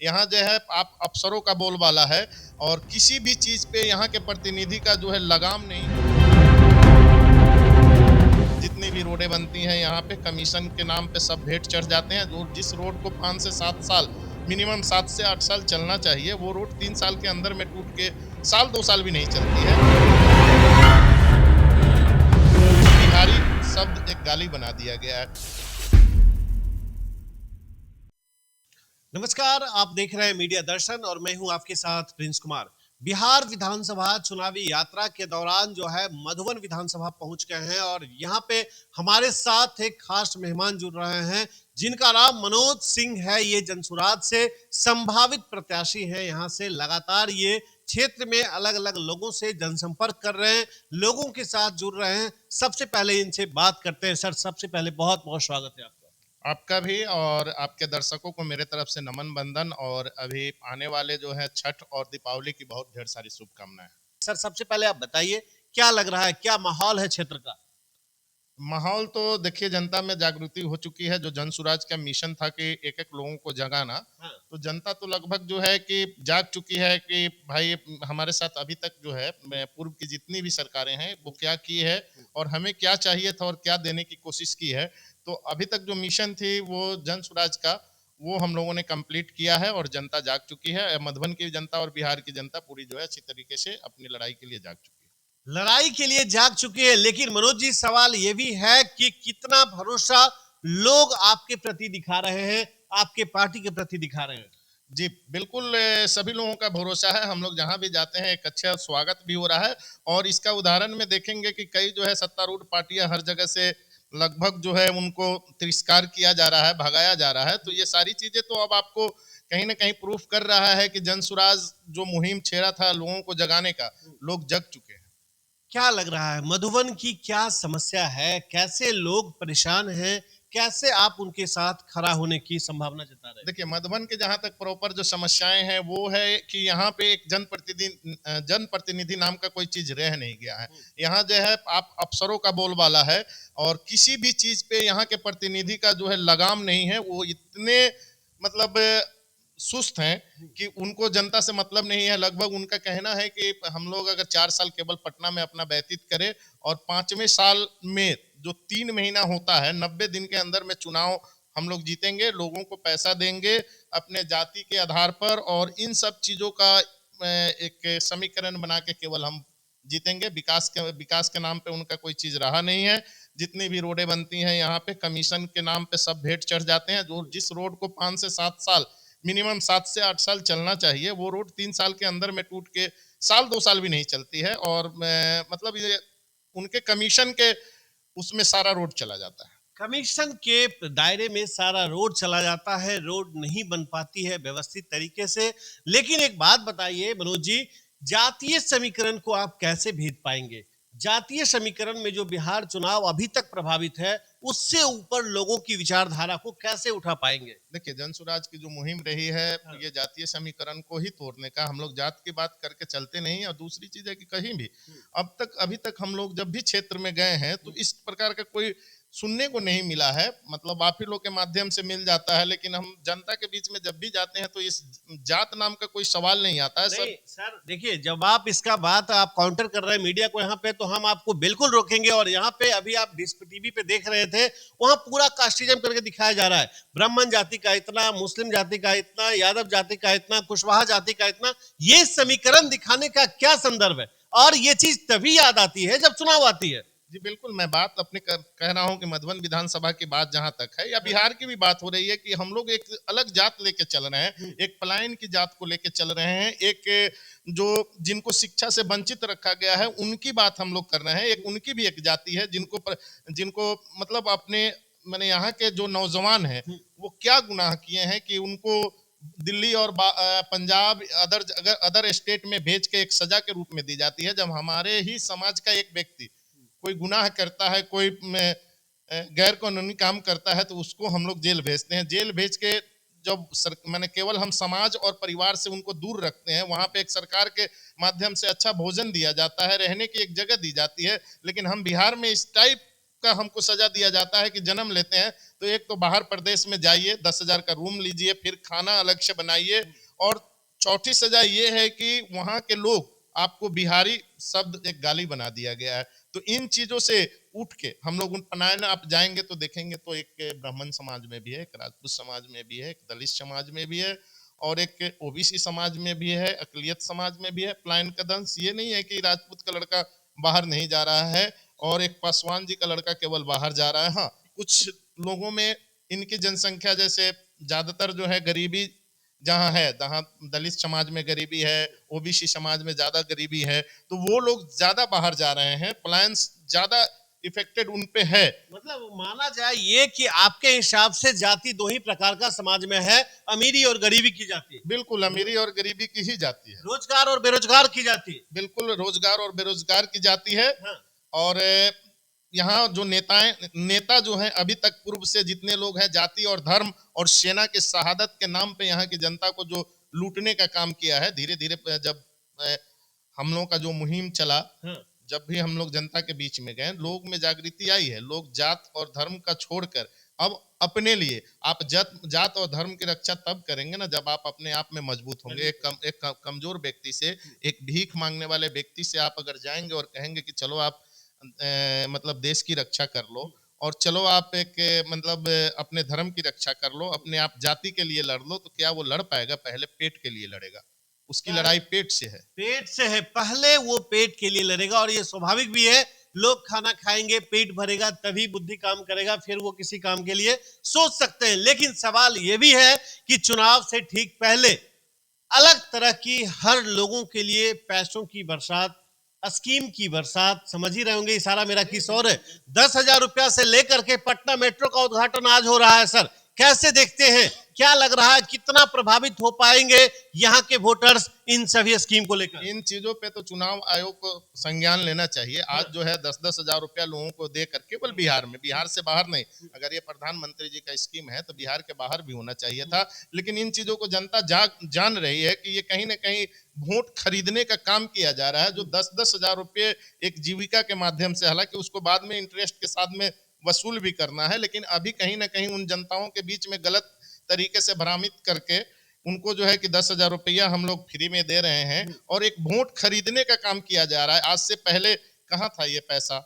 यहाँ जो है आप अफसरों का बोलबाला है और किसी भी चीज पे यहाँ के प्रतिनिधि का जो है लगाम नहीं। जितनी भी रोडें बनती हैं यहाँ पे कमीशन के नाम पे सब भेंट चढ़ जाते हैं। जो जिस रोड को 5 से 7 साल मिनिमम 7 से 8 साल चलना चाहिए वो रोड 3 साल के अंदर में टूट के साल 2 साल भी नहीं चलती है। बिहारी शब्द एक गाली बना दिया गया है। नमस्कार, आप देख रहे हैं मीडिया दर्शन और मैं हूं आपके साथ प्रिंस कुमार। बिहार विधानसभा चुनावी यात्रा के दौरान जो है मधुबन विधानसभा पहुंच गए हैं और यहां पे हमारे साथ एक खास मेहमान जुड़ रहे हैं जिनका नाम मनोज सिंह है। ये जनसुराज से संभावित प्रत्याशी हैं। यहां से लगातार ये क्षेत्र में अलग अलग लोगों से जनसंपर्क कर रहे हैं, लोगों के साथ जुड़ रहे हैं। सबसे पहले इनसे बात करते हैं। सर, सबसे पहले बहुत बहुत स्वागत है आपका। आपका भी और आपके दर्शकों को मेरे तरफ से नमन बंदन और अभी आने वाले जो है छठ और दीपावली की बहुत ढेर सारी शुभकामनाएं। सर, सबसे पहले आप बताइए क्या लग रहा है, क्या माहौल है क्षेत्र का? माहौल तो देखिए जनता में जागृति हो चुकी है। जो जन सुराज का मिशन था कि एक एक लोगों को जगाना, हाँ। तो जनता तो लगभग जो है कि जाग चुकी है कि भाई हमारे साथ अभी तक जो है पूर्व की जितनी भी सरकारें हैं वो क्या की है और हमें क्या चाहिए था और क्या देने की कोशिश की है। तो अभी तक जो मिशन थी वो जन सुराज का वो हम लोगों ने कंप्लीट किया है और जनता जाग चुकी है। मधुबन की जनता और बिहार की जनता पूरी जो है अच्छी तरीके से अपनी लड़ाई के लिए जाग चुकी है। लड़ाई के लिए जाग चुके हैं, लेकिन मनोज जी सवाल ये भी है कि कितना भरोसा लोग आपके प्रति दिखा रहे हैं, आपके पार्टी के प्रति दिखा रहे हैं? जी, बिल्कुल सभी लोगों का भरोसा है। हम लोग जहाँ भी जाते हैं एक अच्छा स्वागत भी हो रहा है और इसका उदाहरण में देखेंगे कि कई जो है सत्तारूढ़ पार्टियां हर जगह से लगभग जो है उनको तिरस्कार किया जा रहा है, भगाया जा रहा है। तो ये सारी चीज़ें तो अब आपको कहीं न कहीं प्रूफ कर रहा है कि जनसुराज जो मुहिम छेड़ा था लोगों को जगाने का, लोग जग चुके हैं। क्या लग रहा है मधुबन की क्या समस्या है? कैसे लोग परेशान हैं? कैसे आप उनके साथ खड़ा होने की संभावना जता रहे हैं? देखिए मधुबन के जहाँ तक प्रॉपर जो समस्याएं हैं वो है कि यहाँ पे एक जनप्रतिनिधि नाम का कोई चीज रह नहीं गया है। यहाँ जो है आप अफसरों का बोलबाला है और किसी भी चीज पे यहाँ के प्रतिनिधि का जो है लगाम नहीं है। वो इतने मतलब सुस्त हैं कि उनको जनता से मतलब नहीं है। लगभग उनका कहना है कि हम लोग अगर 4 साल केवल पटना में अपना व्यतीत करें और 5वें साल में जो 3 महीना होता है 90 दिन के अंदर में चुनाव हम लोग जीतेंगे, लोगों को पैसा देंगे अपने जाति के आधार पर और इन सब चीजों का एक समीकरण बना के केवल हम जीतेंगे। विकास के नाम पे उनका कोई चीज रहा नहीं है। जितनी भी रोडें बनती हैं यहाँ पे कमीशन के नाम पे सब भेंट चढ़ जाते हैं। जो जिस रोड को 5 से 7 साल मिनिमम 7 से 8 साल चलना चाहिए वो रोड 3 साल के अंदर में टूट के साल 2 साल भी नहीं चलती है और मतलब ये उनके कमीशन के उसमें सारा रोड चला जाता है। कमीशन के दायरे में सारा रोड चला जाता है, रोड नहीं बन पाती है व्यवस्थित तरीके से। लेकिन एक बात बताइए मनोज जी, जातीय समीकरण को आप कैसे भेद पाएंगे? जातीय समीकरण में जो बिहार चुनाव अभी तक प्रभावित है, उससे ऊपर लोगों की विचारधारा को कैसे उठा पाएंगे? देखिए जनसुराज की जो मुहिम रही है ये जातीय समीकरण को ही तोड़ने का। हम लोग जात की बात करके चलते नहीं और दूसरी चीज है कि कहीं भी अभी तक हम लोग जब भी क्षेत्र में गए हैं तो इस प्रकार का कोई सुनने को नहीं मिला है। मतलब आप ही लोग के माध्यम से मिल जाता है लेकिन हम जनता के बीच में जब भी जाते हैं तो इस जात नाम का कोई सवाल नहीं आता है। नहीं सर, देखिए जब आप इसका बात आप काउंटर कर रहे हैं मीडिया को यहाँ पे, तो हम आपको बिल्कुल रोकेंगे। और यहाँ पे अभी आप टीवी पे देख रहे थे, वहां पूरा कास्टिज्म करके दिखाया जा रहा है। ब्राह्मण जाति का इतना, मुस्लिम जाति का इतना, यादव जाति का इतना, कुशवाहा जाति का इतना। ये समीकरण दिखाने का क्या संदर्भ है? और ये चीज तभी याद आती है जब चुनाव आती है। जी बिल्कुल, मैं बात अपने कह रहा हूँ कि मधुबन विधानसभा की बात जहां तक है या बिहार की भी बात हो रही है कि हम लोग एक अलग जात लेके चल रहे हैं, एक पलायन की जात को लेके चल रहे हैं। एक जो जिनको शिक्षा से वंचित रखा गया है उनकी बात हम लोग कर रहे हैं। एक उनकी भी एक जाति है जिनको मतलब अपने मैंने यहाँ के जो नौजवान हैं वो क्या गुनाह किए हैं कि उनको दिल्ली और पंजाब अदर स्टेट में भेज के एक सजा के रूप में दी जाती है। जब हमारे ही समाज का एक व्यक्ति कोई गुनाह करता है, कोई गैर कानूनी काम करता है तो उसको हम लोग जेल भेजते हैं। जेल भेज के जब मैंने केवल हम समाज और परिवार से उनको दूर रखते हैं, वहां पे एक सरकार के माध्यम से अच्छा भोजन दिया जाता है, रहने की एक जगह दी जाती है। लेकिन हम बिहार में इस टाइप का हमको सजा दिया जाता है कि जन्म लेते हैं तो एक तो बाहर प्रदेश में जाइए, 10,000 का रूम लीजिए, फिर खाना अलग से बनाइए, और चौथी सजा ये है कि वहाँ के लोग आपको बिहारी शब्द एक गाली बना दिया गया है। तो इन चीजों से उठ के हम लोग उन पनायन आप जाएंगे तो देखेंगे तो एक ब्राह्मण समाज में भी है, एक राजपूत समाज में भी है, एक दलित समाज में भी है, और एक ओबीसी समाज में भी है, अकलियत समाज में भी है। पलायन का दंश ये नहीं है कि राजपूत का लड़का बाहर नहीं जा रहा है और एक पासवान जी का लड़का केवल बाहर जा रहा है। हाँ, कुछ लोगों में इनकी जनसंख्या जैसे ज्यादातर जो है गरीबी जहाँ है, जहाँ दलित समाज में गरीबी है, ओबीसी समाज में ज्यादा गरीबी है, तो वो लोग ज्यादा बाहर जा रहे हैं, पलायन ज्यादा इफेक्टेड उन पे है। मतलब माना जाए ये कि आपके हिसाब से जाति दो ही प्रकार का समाज में है, अमीरी और गरीबी की जाती है। बिल्कुल अमीरी और गरीबी की ही जाती है, रोजगार और बेरोजगार की जाती है। बिल्कुल रोजगार और बेरोजगार की जाती है। हाँ। और यहाँ जो नेता जो हैं अभी तक पूर्व से जितने लोग हैं, जाति और धर्म और सेना के शहादत के नाम पे यहाँ की जनता को जो लूटने का काम किया है, धीरे धीरे जब हम लोगों का जो मुहिम चला, हाँ। जब भी हम लोग जनता के बीच में गए, लोग में जागृति आई है। लोग जात और धर्म का छोड़कर अब अपने लिए, आप जात और धर्म की रक्षा तब करेंगे ना जब आप अपने आप में मजबूत होंगे। एक कमजोर व्यक्ति से, एक भीख मांगने वाले व्यक्ति से आप अगर जाएंगे और कहेंगे कि चलो आप मतलब देश की रक्षा कर लो, और चलो आप एक मतलब अपने धर्म की रक्षा कर लो, अपने आप जाति के लिए लड़ लो, तो क्या वो लड़ पाएगा? पहले पेट के लिए लड़ेगा, उसकी लड़ाई पेट से है। पेट से है, पहले वो पेट के लिए लड़ेगा, और ये स्वाभाविक भी है। लोग खाना खाएंगे, पेट भरेगा, तभी बुद्धि काम करेगा, फिर वो किसी काम के लिए सोच सकते हैं। लेकिन सवाल ये भी है कि चुनाव से ठीक पहले अलग तरह की हर लोगों के लिए पैसों की बरसात, स्कीम की बरसात, समझ ही रहे होंगे इशारा मेरा किस और है। 10,000 रुपया से लेकर के पटना मेट्रो का उद्घाटन आज हो रहा है। सर, कैसे देखते हैं, क्या लग रहा है, कितना प्रभावित हो पाएंगे यहाँ के वोटर्स इन सभी स्कीम को लेकर? इन चीजों पे तो चुनाव आयोग को संज्ञान लेना चाहिए। आज जो है 10-10 हजार रुपया लोगों को देकर, केवल बिहार में, बिहार से बाहर नहीं, अगर ये प्रधानमंत्री जी का स्कीम है तो बिहार के बाहर भी होना चाहिए था। लेकिन इन चीजों को जनता जान रही है कि ये कहीं ना कहीं वोट खरीदने का काम किया जा रहा है। जो 10-10 हजार रुपये एक जीविका के माध्यम से, हालांकि उसको बाद में इंटरेस्ट के साथ में वसूल भी करना है, लेकिन अभी कहीं ना कहीं उन जनताओं के बीच में गलत तरीके से भ्रमित करके उनको जो है कि 10,000 रुपया हम लोग फ्री में दे रहे हैं और एक वोट खरीदने का काम किया जा रहा है। आज से पहले कहाँ था ये पैसा?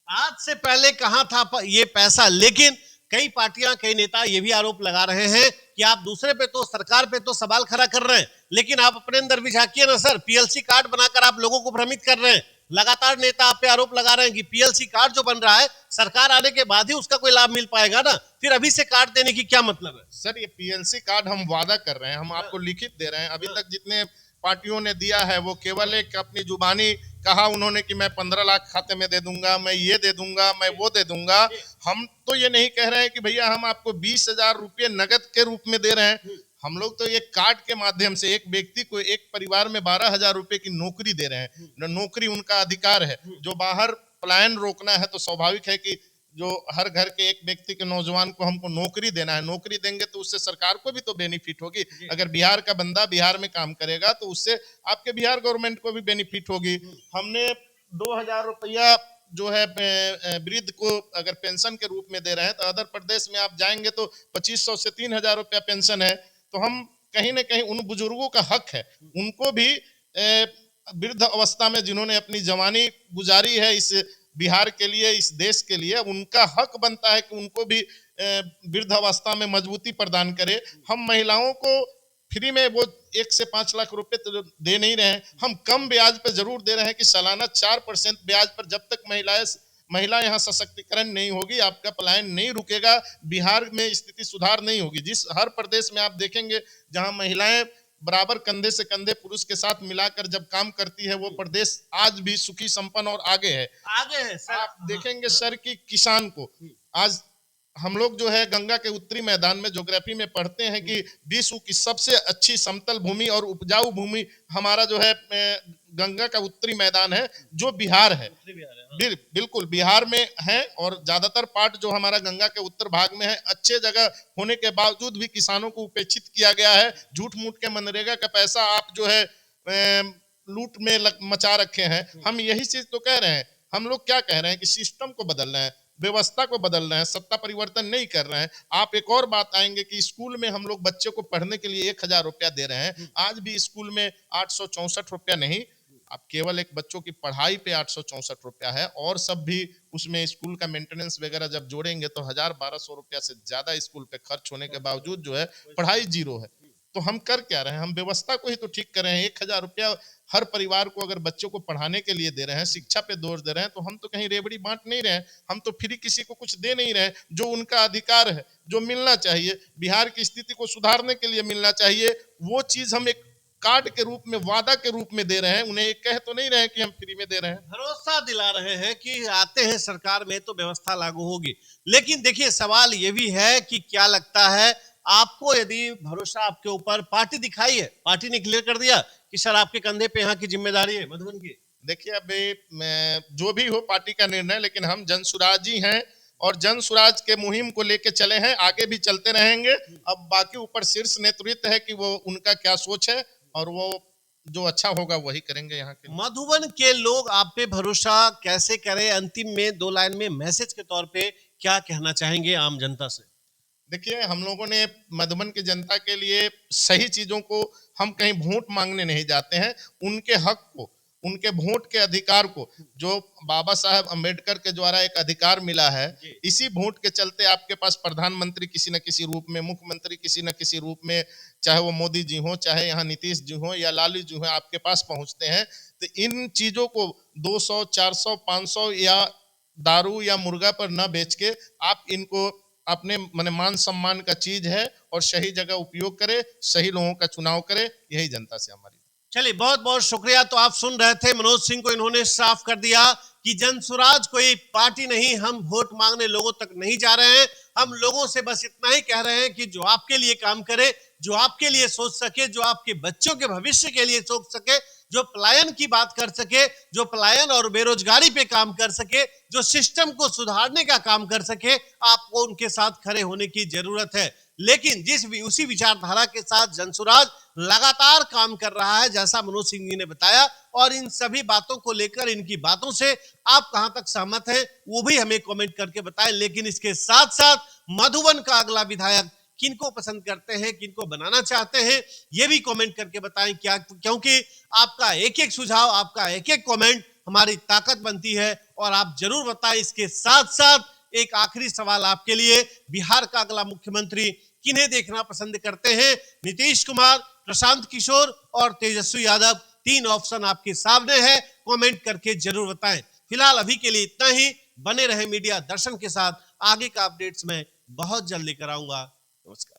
आज से पहले कहाँ था ये पैसा? लेकिन कई पार्टियां, कई नेता ये भी आरोप लगा रहे हैं कि आप दूसरे पे तो, सरकार पे तो सवाल खड़ा कर रहे हैं, लेकिन आप अपने अंदर भी झांकिए ना सर। पीएलसी कार्ड बनाकर आप लोगों को भ्रमित कर रहे हैं। लगातार नेता आप पे आरोप लगा रहे हैं कि पीएलसी कार्ड जो बन रहा है, सरकार आने के बाद ही उसका कोई लाभ मिल पाएगा ना, फिर अभी से कार्ड देने की क्या मतलब है? सर, ये पीएलसी कार्ड हम वादा कर रहे हैं, हम आपको लिखित दे रहे हैं। अभी तक जितने पार्टियों ने दिया है वो केवल एक अपनी जुबानी कहा उन्होंने कि मैं 15 लाख खाते में दे दूंगा, मैं ये दे दूंगा, मैं वो दे दूंगा। हम तो ये नहीं कह रहे हैं कि भैया हम आपको 20,000 रुपये नगद के रूप में दे रहे हैं। हम लोग तो एक कार्ड के माध्यम से एक व्यक्ति को, एक परिवार में 12,000 रुपये की नौकरी दे रहे हैं। नौकरी उनका अधिकार है। जो बाहर पलायन रोकना है तो स्वाभाविक है कि जो हर घर के एक व्यक्ति के नौजवान को हमको नौकरी देना है। नौकरी देंगे तो उससे सरकार को भी तो बेनिफिट होगी। अगर बिहार का बंदा बिहार में काम करेगा तो उससे आपके बिहार गवर्नमेंट को भी बेनिफिट होगी। हमने 2,000 रुपया जो है वृद्ध को अगर पेंशन के रूप में दे रहे हैं, तो अदर प्रदेश में आप जाएंगे तो 2,500 से 3,000 रुपया पेंशन है। तो हम कहीं ना कहीं उन बुजुर्गों का हक है, उनको भी वृद्ध अवस्था में जिन्होंने अपनी जवानी गुजारी है इस बिहार के लिए, इस देश के लिए, उनका हक बनता है कि उनको भी वृद्ध अवस्था में मजबूती प्रदान करे। हम महिलाओं को फ्री में वो 1 से 5 लाख रुपए तो दे नहीं रहे हैं, हम कम ब्याज पर जरूर दे रहे हैं कि सालाना 4% ब्याज पर जब तक महिला यहाँ सशक्तिकरण नहीं होगी, आपका पलायन नहीं रुकेगा, बिहार में स्थिति सुधार नहीं होगी। जिस हर प्रदेश में आप देखेंगे जहाँ महिलाएं बराबर कंधे से कंधे पुरुष के साथ मिलाकर जब काम करती है, वो प्रदेश आज भी सुखी संपन्न और आगे है। सर। आप देखेंगे सर कि किसान को आज हम लोग जो है गंगा के उत्तरी मैदान में ज्योग्राफी में पढ़ते हैं कि विश्व की सबसे अच्छी समतल भूमि और उपजाऊ भूमि हमारा जो है गंगा का उत्तरी मैदान है, जो बिहार है। बिल्कुल बिहार में है, और ज्यादातर पार्ट जो हमारा गंगा के उत्तर भाग में है। अच्छे जगह होने के बावजूद भी किसानों को उपेक्षित किया गया है। झूठ मूठ के मनरेगा का पैसा आप जो है लूट में मचा रखे हैं। हम यही चीज तो कह रहे हैं। हम लोग क्या कह रहे हैं कि सिस्टम को बदलना है। व्यवस्था को बदल रहे हैं, सत्ता परिवर्तन नहीं कर रहे हैं। आप एक और बात आएंगे कि स्कूल में हम लोग बच्चे को पढ़ने के लिए 1,000 रुपया दे रहे हैं। आज भी स्कूल में 864 रुपया नहीं, आप केवल एक बच्चों की पढ़ाई पे 864 रुपया है, और सब भी उसमें स्कूल का मेंटेनेंस वगैरह जब जोड़ेंगे तो 1,000-1,200 रुपया से ज्यादा स्कूल पे खर्च होने के बावजूद जो है पढ़ाई जीरो है। तो हम कर क्या रहे हैं? हम व्यवस्था को ही तो ठीक कर रहे हैं। 1,000 रुपया हर परिवार को अगर बच्चों को पढ़ाने के लिए दे रहे हैं, शिक्षा पे जोर दे रहे हैं, तो हम तो कहीं रेवड़ी बांट नहीं रहे हैं। हम तो फ्री किसी को कुछ दे नहीं रहे हैं। जो उनका अधिकार है, जो मिलना चाहिए, बिहार की स्थिति को सुधारने के लिए मिलना चाहिए, वो चीज हम एक कार्ड के रूप में, वादा के रूप में दे रहे हैं। उन्हें कह तो नहीं रहे हैं कि हम फ्री में दे रहे हैं। भरोसा दिला रहे हैं कि आते हैं सरकार में तो व्यवस्था लागू होगी। लेकिन देखिए, सवाल ये भी है कि क्या लगता है आपको, यदि भरोसा आपके ऊपर पार्टी दिखाई है, पार्टी ने क्लियर कर दिया कि सर आपके कंधे पे यहाँ की जिम्मेदारी है मधुबन की? देखिए, अभी जो भी हो पार्टी का निर्णय, लेकिन हम जनसुराजी हैं और जनसुराज के मुहिम को लेके चले हैं, आगे भी चलते रहेंगे। अब बाकी ऊपर शीर्ष नेतृत्व है कि वो उनका क्या सोच है, और वो जो अच्छा होगा वही करेंगे यहाँ के। मधुबन के लोग आप पे भरोसा कैसे करें? अंतिम में 2 लाइन में मैसेज के तौर पे क्या कहना चाहेंगे आम जनता से? देखिए, हम लोगों ने मधुबन की जनता के लिए सही चीजों को, हम कहीं वोट मांगने नहीं जाते हैं। उनके हक को, उनके वोट के अधिकार को, जो बाबा साहब अम्बेडकर के द्वारा एक अधिकार मिला है, इसी वोट के चलते आपके पास प्रधानमंत्री किसी न किसी रूप में, मुख्यमंत्री किसी न किसी रूप में, चाहे वो मोदी जी हो, चाहे यहाँ नीतीश जी हो या लालू जी हो, आपके पास पहुंचते हैं। तो इन चीजों को 200, 400, 500 या दारू या मुर्गा पर न बेच के आप इनको अपने मान सम्मान का चीज है, और सही जगह उपयोग करे, सही लोगों का चुनाव करे, यही जनता से हमारी। चलिए, बहुत बहुत शुक्रिया। तो आप सुन रहे थे मनोज सिंह को, इन्होंने साफ कर दिया कि जनसुराज कोई पार्टी नहीं, हम वोट मांगने लोगों तक नहीं जा रहे हैं। हम लोगों से बस इतना ही कह रहे हैं कि जो आपके लिए काम करे, जो आपके लिए सोच सके, जो आपके बच्चों के भविष्य के लिए सोच सके, जो पलायन की बात कर सके, जो पलायन और बेरोजगारी पे काम कर सके, जो सिस्टम को सुधारने का काम कर सके, आपको उनके साथ खड़े होने की जरूरत है। लेकिन उसी विचारधारा के साथ जनसुराज लगातार काम कर रहा है, जैसा मनोज सिंह जी ने बताया, और इन सभी बातों को लेकर, इनकी बातों से आप कहां तक सहमत हैं वो भी हमें कमेंट करके बताएं। लेकिन इसके साथ साथ मधुबन का अगला विधायक किनको पसंद करते हैं, किनको बनाना चाहते हैं, ये भी कमेंट करके बताएं। क्या, क्योंकि आपका एक एक सुझाव, आपका एक एक कमेंट हमारी ताकत बनती है, और आप जरूर बताएं। इसके साथ साथ एक आखिरी सवाल आपके लिए, बिहार का अगला मुख्यमंत्री किन्हें देखना पसंद करते हैं? नीतीश कुमार, प्रशांत किशोर और तेजस्वी यादव, 3 ऑप्शन आपके सामने है। कमेंट करके जरूर बताएं। फिलहाल अभी के लिए इतना ही। बने रहे मीडिया दर्शन के साथ, आगे का अपडेट्स मैं बहुत जल्द लेकर आऊंगा। नमस्कार।